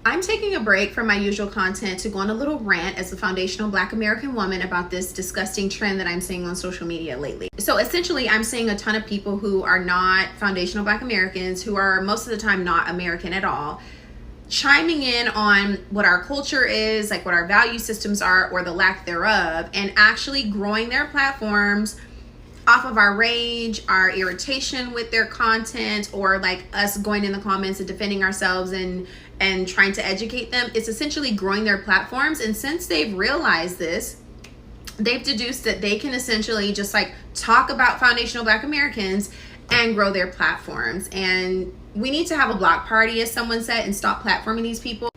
I'm taking a break from my usual content to go on a little rant as a foundational Black American woman about this disgusting trend that I'm seeing on social media lately. So essentially, I'm seeing a ton of people who are not foundational Black Americans, who are most of the time not American at all, chiming in on what our culture is, like what our value systems are or the lack thereof, and actually growing their platforms off of our rage, our irritation with their content, or like us going in the comments and defending ourselves and trying to educate them. It's essentially growing their platforms. And since they've realized this, they've deduced that they can essentially just like talk about foundational Black Americans and grow their platforms. And we need to have a block party, as someone said, and stop platforming these people.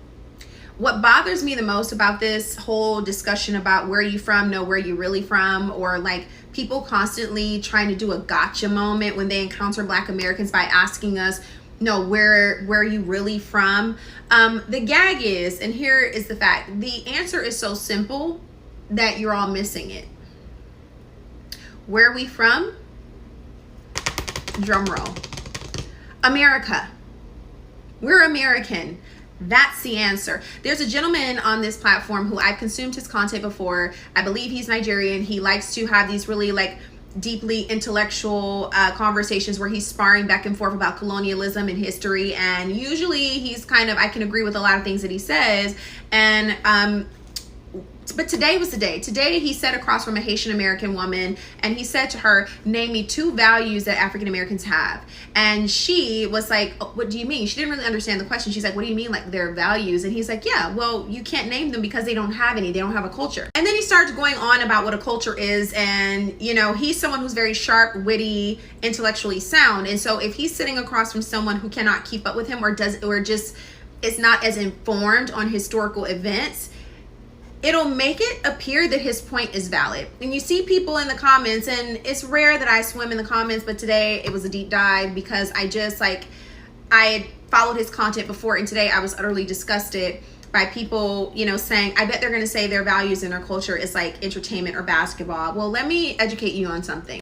What bothers me the most about this whole discussion about where you from, know where you really from, or like people constantly trying to do a gotcha moment when they encounter Black Americans by asking us, no, where are you really from? The gag is, and here is the fact, the answer is so simple that you're all missing it. Where are we from? Drum roll. America. We're American. That's the answer. There's a gentleman on this platform who I've consumed his content before. I believe he's Nigerian. He likes to have these really like deeply intellectual conversations where he's sparring back and forth about colonialism and history. And usually he's kind of, I can agree with a lot of things that he says. And but today was the day. Today he sat across from a Haitian American woman and he said to her, name me 2 values that African Americans have. And she was like, oh, what do you mean? She didn't really understand the question. She's like, what do you mean, like their values? And he's like, yeah, well, you can't name them because they don't have any. They don't have a culture. And then he starts going on about what a culture is. And, you know, he's someone who's very sharp, witty, intellectually sound. And so if he's sitting across from someone who cannot keep up with him or just is not as informed on historical events, it'll make it appear that his point is valid. And you see people in the comments, and it's rare that I swim in the comments, but today it was a deep dive because I just like, I had followed his content before, and today I was utterly disgusted by people, you know, saying, I bet they're going to say their values and their culture is like entertainment or basketball. Well, let me educate you on something.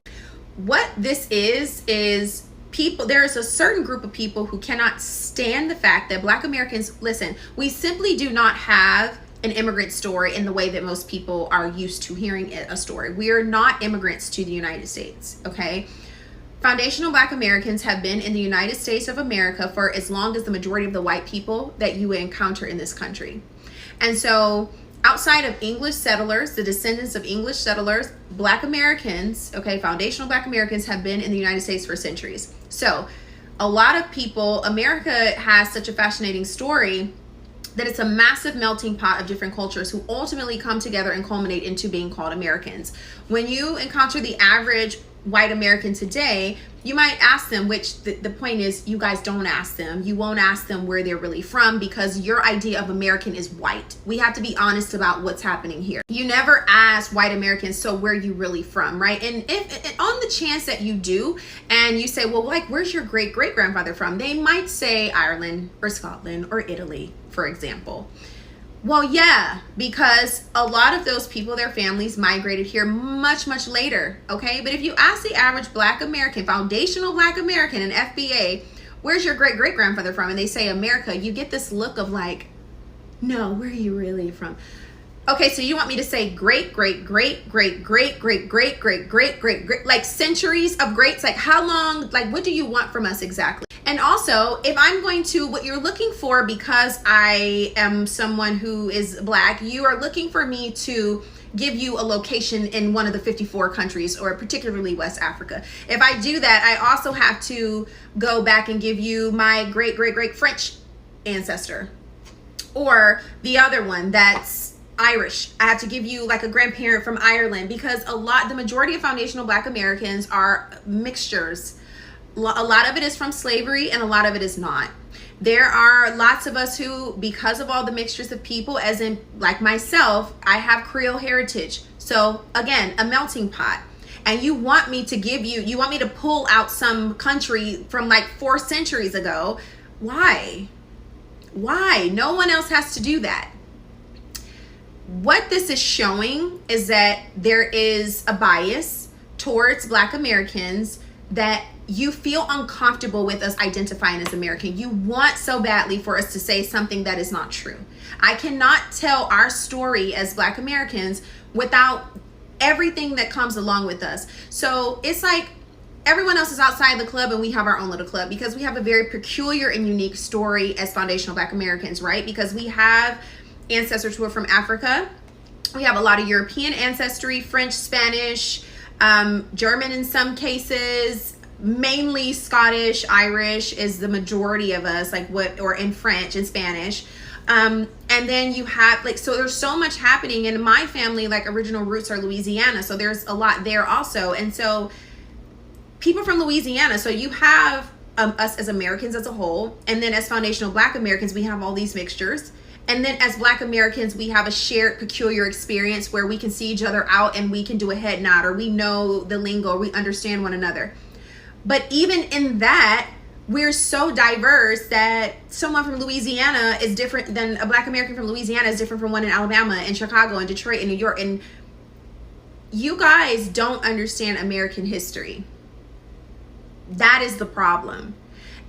What this is people, there is a certain group of people who cannot stand the fact that Black Americans, listen, we simply do not have an immigrant story in the way that most people are used to hearing a story. We are not immigrants to the United States, okay? Foundational Black Americans have been in the United States of America for as long as the majority of the white people that you would encounter in this country. And so outside of English settlers, the descendants of English settlers, Black Americans, okay, foundational Black Americans have been in the United States for centuries. So a lot of people, America has such a fascinating story that it's a massive melting pot of different cultures who ultimately come together and culminate into being called Americans. When you encounter the average white American today, you might ask them, which the point is, you guys don't ask them. You won't ask them where they're really from because your idea of American is white. We have to be honest about what's happening here. You never ask white Americans, so where are you really from, right? And if on the chance that you do, and you say, well, like, where's your great-great-grandfather from? They might say Ireland or Scotland or Italy, for example. Well, yeah, because a lot of those people, their families migrated here much, much later, okay? But if you ask the average Black American, foundational Black American, an FBA, where's your great-great-grandfather from? And they say America, you get this look of like, no, where are you really from? Okay, so you want me to say great, great, great, great, great, great, great, great, great, great, great, like centuries of greats? Like how long, like what do you want from us exactly? And also, if I'm going to, what you're looking for, because I am someone who is Black, you are looking for me to give you a location in one of the 54 countries, or particularly West Africa. If I do that, I also have to go back and give you my great, great, great French ancestor, or the other one that's Irish. I have to give you like a grandparent from Ireland, because the majority of foundational Black Americans are mixtures. A lot of it is from slavery and a lot of it is not. There are lots of us who, because of all the mixtures of people, as in like myself, I have Creole heritage. So again, a melting pot. And you want me to give you, you want me to pull out some country from like 4 centuries ago. Why? Why? No one else has to do that. What this is showing is that there is a bias towards Black Americans that you feel uncomfortable with us identifying as American. You want so badly for us to say something that is not true. I cannot tell our story as Black Americans without everything that comes along with us. So it's like everyone else is outside the club and we have our own little club, because we have a very peculiar and unique story as foundational Black Americans, right? Because we have ancestors who are from Africa. We have a lot of European ancestry, French, Spanish, German in some cases, mainly Scottish, Irish is the majority of us, or in French and Spanish. And then you have so there's so much happening in my family. Original roots are Louisiana, so there's a lot there also. And so people from Louisiana, so you have us as Americans as a whole, and then as foundational Black Americans, we have all these mixtures. And then as Black Americans, we have a shared peculiar experience where we can see each other out and we can do a head nod, or we know the lingo, or we understand one another. But even in that, we're so diverse that someone from Louisiana is different than a Black American from Louisiana is different from one in Alabama and Chicago and Detroit and New York. And you guys don't understand American history. That is the problem.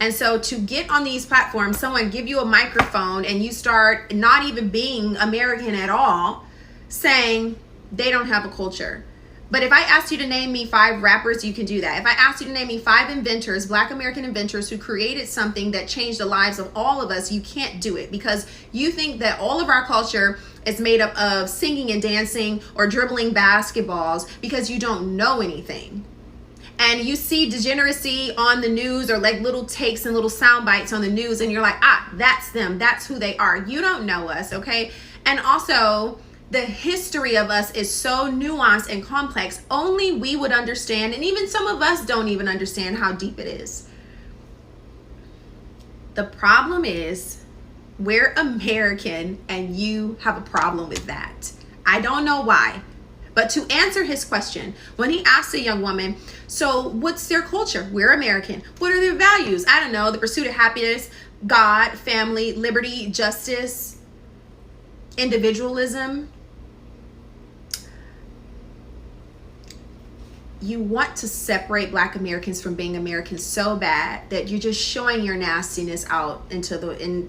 And so to get on these platforms, someone give you a microphone and you start not even being American at all, saying they don't have a culture. But if I asked you to name me 5 rappers, you can do that. If I asked you to name me 5 inventors, Black American inventors who created something that changed the lives of all of us, you can't do it, because you think that all of our culture is made up of singing and dancing or dribbling basketballs because you don't know anything. And you see degeneracy on the news, or little takes and little sound bites on the news, and you're like, that's them, that's who they are. You don't know us, okay? And also, the history of us is so nuanced and complex, only we would understand, and even some of us don't even understand how deep it is. The problem is, we're American and you have a problem with that. I don't know why. But to answer his question, when he asked a young woman, so what's their culture? We're American. What are their values? I don't know, the pursuit of happiness, God, family, liberty, justice, individualism. You want to separate Black Americans from being Americans so bad that you're just showing your nastiness out and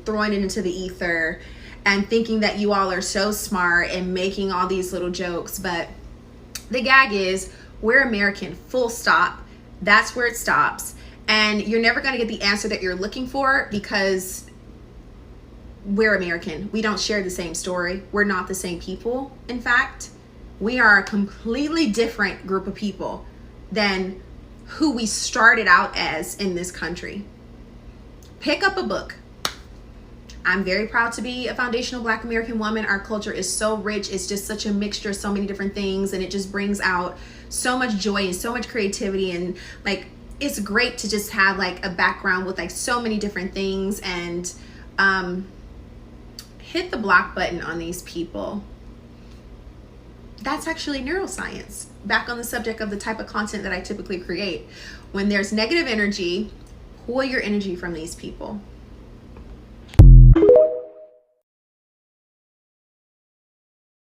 throwing it into the ether and thinking that you all are so smart and making all these little jokes. But the gag is, we're American, full stop. That's where it stops. And you're never going to get the answer that you're looking for, because we're American. We don't share the same story. We're not the same people. In fact, we are a completely different group of people than who we started out as in this country. Pick up a book. I'm very proud to be a foundational Black American woman. Our culture is so rich. It's just such a mixture of so many different things, and it just brings out so much joy and so much creativity. And it's great to just have a background with so many different things. And hit the block button on these people. That's actually neuroscience. Back on the subject of the type of content that I typically create. When there's negative energy, pull your energy from these people.